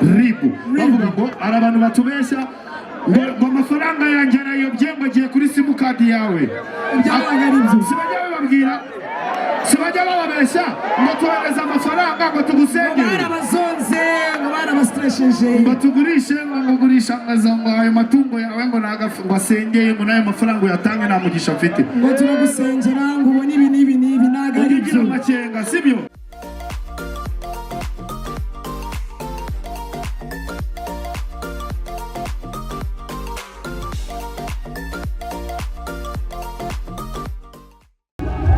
ribu bavuga ngo ari abantu batubeshya ngo amafaranga yanjye arayobye ngo agiye kuri simukadi yawe. Sibajya bababwira, sibajya bababeshya ngo tuhereze amafaranga ngo tugusengere, barabazonze ngo barabastresheje ngo tugurishe ngo gurisha ngo ayo matungo yawe ngo nagafu ngo asengeye ngo nayo mafaranga uyatange nta mugisha afite, ngo turagusengera ngo ubone ibi n'ibi nagari ibyo makenga sibyo.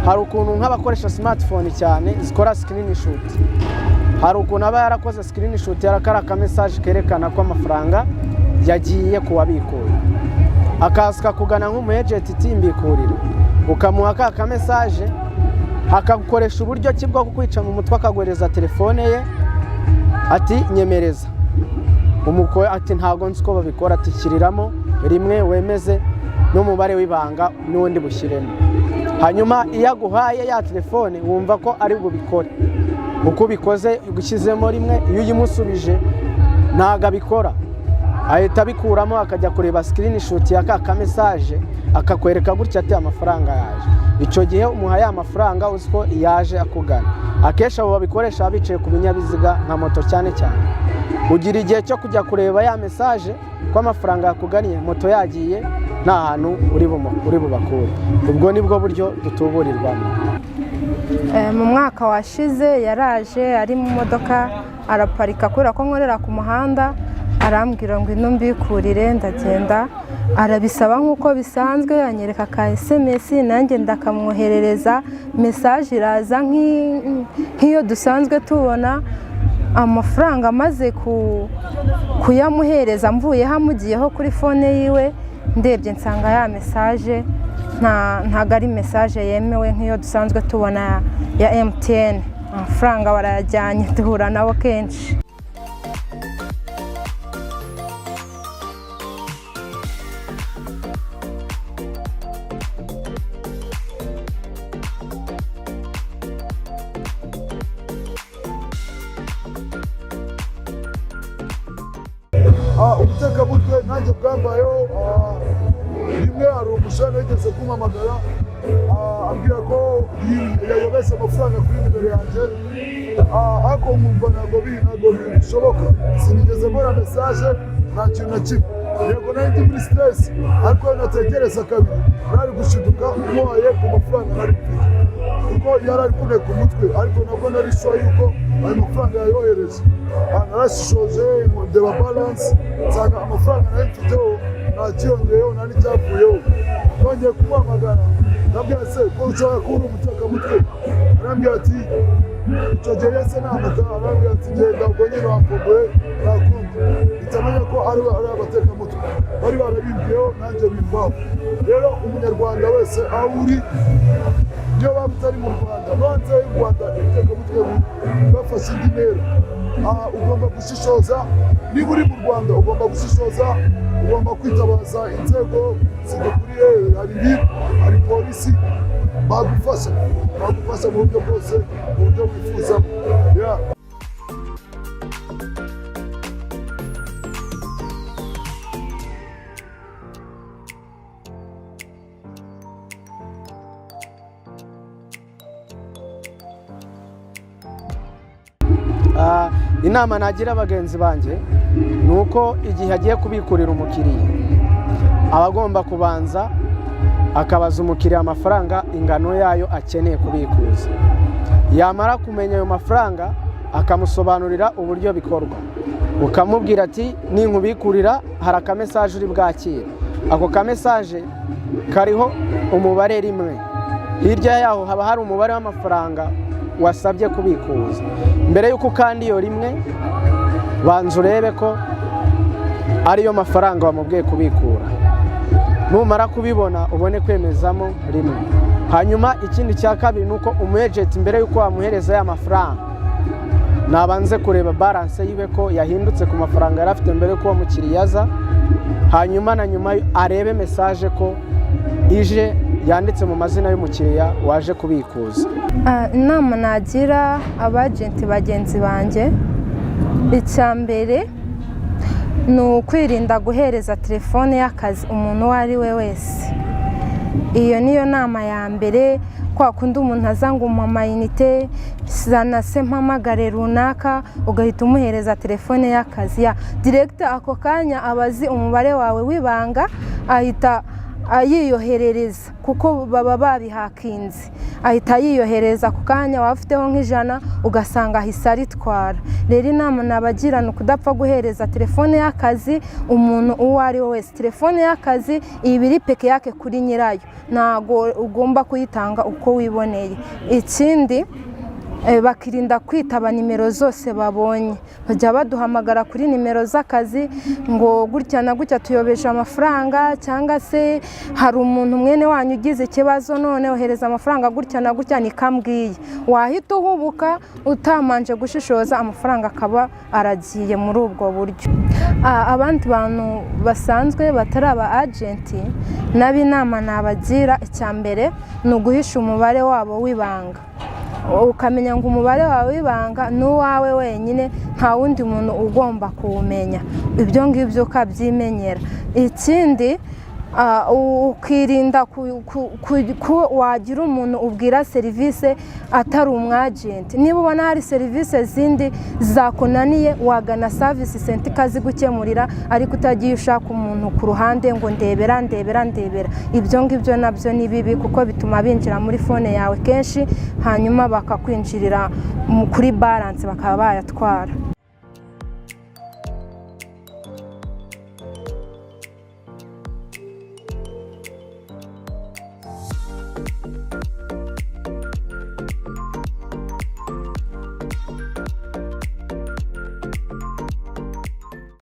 hari ukuntu nk'abakoresha smartphone cyane zikora screenshot, hari ukuntu aba yarakoze screenshot yarakara ka message kerekana ko amafaranga yagiye kuwabikuye, akaska kugana nk'umu agent timbikurira ukamuha ka message akagukoresha uburyo kibwo kukwica mu mutwe akagwereza telefone ye ati nyemereza umukoye ati ntago nziko babikora ati kiriramo rimwe wemeze n'umubare w'ibanga n'undi bushyiremo. Hanyuma iyo aguhaye ya telefone wumva ko ari bubikore, uko bikoze ugushyizemo rimwe iyo uyimusubije ntago abikora, ahita abikuramo akajya kureba screenshot ya ka message akakwereka gutya ati amafaranga yaje. Icyo gihe umuhaye amafaranga uziko yaje akugana. Akesha abo babikoresha bicaye ku binyabiziga nka moto cyane cyane, ugira igihe cyo kujya kureba ya message ko amafaranga yakuganiye moto yagiye nta hantu uri bubakure. Ubwo nibwo buryo dutuburirwamo. Mu mwaka washize yaraje ari mu modoka araparika kubera ko nkorera ku muhanda, arambwira ngo ino mbikurire, ndagenda arabisaba nk'uko bisanzwe, anyereka ka SMS nanjye ndakamwoherereza message iraza nk'iyo dusanzwe tubona. Amafaranga amaze kuyamuhereza mvuye hamugiyeho kuri phone yiwe, ndebye nsanga ya message ntago ari message yemewe nk'iyo dusanzwe tubona ya MTN. Amafaranga barayajyanye, duhura nabo kenshi. Umutekamutwe nanjye bwambayeho rimwe hari umusore wigeze kumpamagara ambwira ko yayobetse amafaranga kuri nimero yanjye, ariko nkumva ntabwo bishoboka, sinigeze mbona message nta kintu na kimwe. Yego nari ndi muri stress, ariko natekereza kabiri nari gushiduka umuhaye ku mafaranga nari mfite, kuko yari ari kuneka umutwe, ariko nabwo nari sure yuko ayo mafaranga yayohereje. Narashishoje ndeba balance nsanga amafaranga nari mfiteho nta kiyongeyeho nta n'icyavuyeho. Nongeye kumuhamagara ndabwira se ko ushobora kuba uri umutekamutwe, arambwira ati icyo gihe yese namutaha, arambwira ati genda ubwo nyine wamfunguye nakundi, bitamenya ko ari abatekamutwe bari barabimbwiyeho nanjye bimbaho. Rero umunyarwanda wese aho uri, niyo waba utari mu Rwanda no hanze y'u Rwanda, umutekamutwe bafashe indi ntera. Ugomba gushishoza, niba uri mu Rwanda ugomba gushishoza, ugomba kwitabaza inzego zigukuriye, hari RIB, hari polisi, bagufasha mu buryo bwose, mu buryo wifuzamo. Inama nagira abagenzi banjye nuko igihe agiye kubikurira umukiriya abagomba kubanza akabaza umukiriya amafaranga ingano yayo akeneye kubikuza. Yamara kumenya ayo mafaranga akamusobanurira uburyo bikorwa, ukamubwira ati ninkubikurira hari aka message uri bwakire. Ako ka message kariho umubare rimwe, hirya yaho haba hari umubare w'amafaranga wasabye kubikuza. Mbere yuko kandi iyo rimwe banza urebe ko ariyo mafaranga wamubwiye kubikura, numara kubibona ubone kwemezamo rimwe. Hanyuma ikindi cya kabiri nuko umagent mbere yuko wamuhereza ya mafaranga nabanze kureba balance yiwe ko yahindutse ku mafaranga yari afite mbere yuko umukiriya aza, hanyuma na nyuma arebe message ko ije yanditse mu mazina y'umukiriya waje kubikuza. Inama nagira abagenti bagenzi banjye icya mbere ni ukwirinda guhereza telefone y'akazi umuntu uwo ari we wese. Iyo niyo nama ya mbere. Kwa kundi umuntu aza ngo amayinite zana se mpamagare runaka ugahita umuhereza telefone y'akazi ya direkita, ako kanya abazi umubare wawe w'ibanga ahita ayiyoherereza kuko baba babihakinze, ahita yiyohereza ku kanya waba ufiteho nk'ijana ugasanga ahise aritwara. Rero inama nabagirana ukudapfa guhereza telefone y'akazi umuntu uwo ari we wese. Telefone y'akazi iba iri peke yake kuri nyirayo, ntago ugomba kuyitanga uko wiboneye. Ikindi bakirinda kwitaba nimero zose babonye, bajya baduhamagara kuri nimero z'akazi ngo gutya na gutya tuyobeje amafaranga, cyangwa se hari umuntu mwene wanyu ugize ikibazo none ohereza amafaranga gutya na gutya nikambwiye. Wahita uhubuka utamanje gushishoza, amafaranga akaba aragiye muri ubwo buryo. Abandi bantu basanzwe batari aba agenti nabo inama nabagira, icya mbere ni uguhisha umubare wabo w'ibanga, ukamenya ngo umubare wawe w'ibanga ni uwawe wenyine, nta wundi muntu ugomba kuwumenya. Ibyo ngibyo ukabyimenyera. Ikindi ukirinda ko wagira umuntu ubwira serivisi atari umwagenti. Niba ubona hari serivisi zindi zakunaniye wagana service center ikazigukemurira, ariko utagiye ushaka umuntu ku ruhande ngo ndebera. Ibyo ngibyo nabyo ni bibi kuko bituma binjira muri fone yawe kenshi hanyuma bakakwinjirira kuri balance bakaba bayatwara.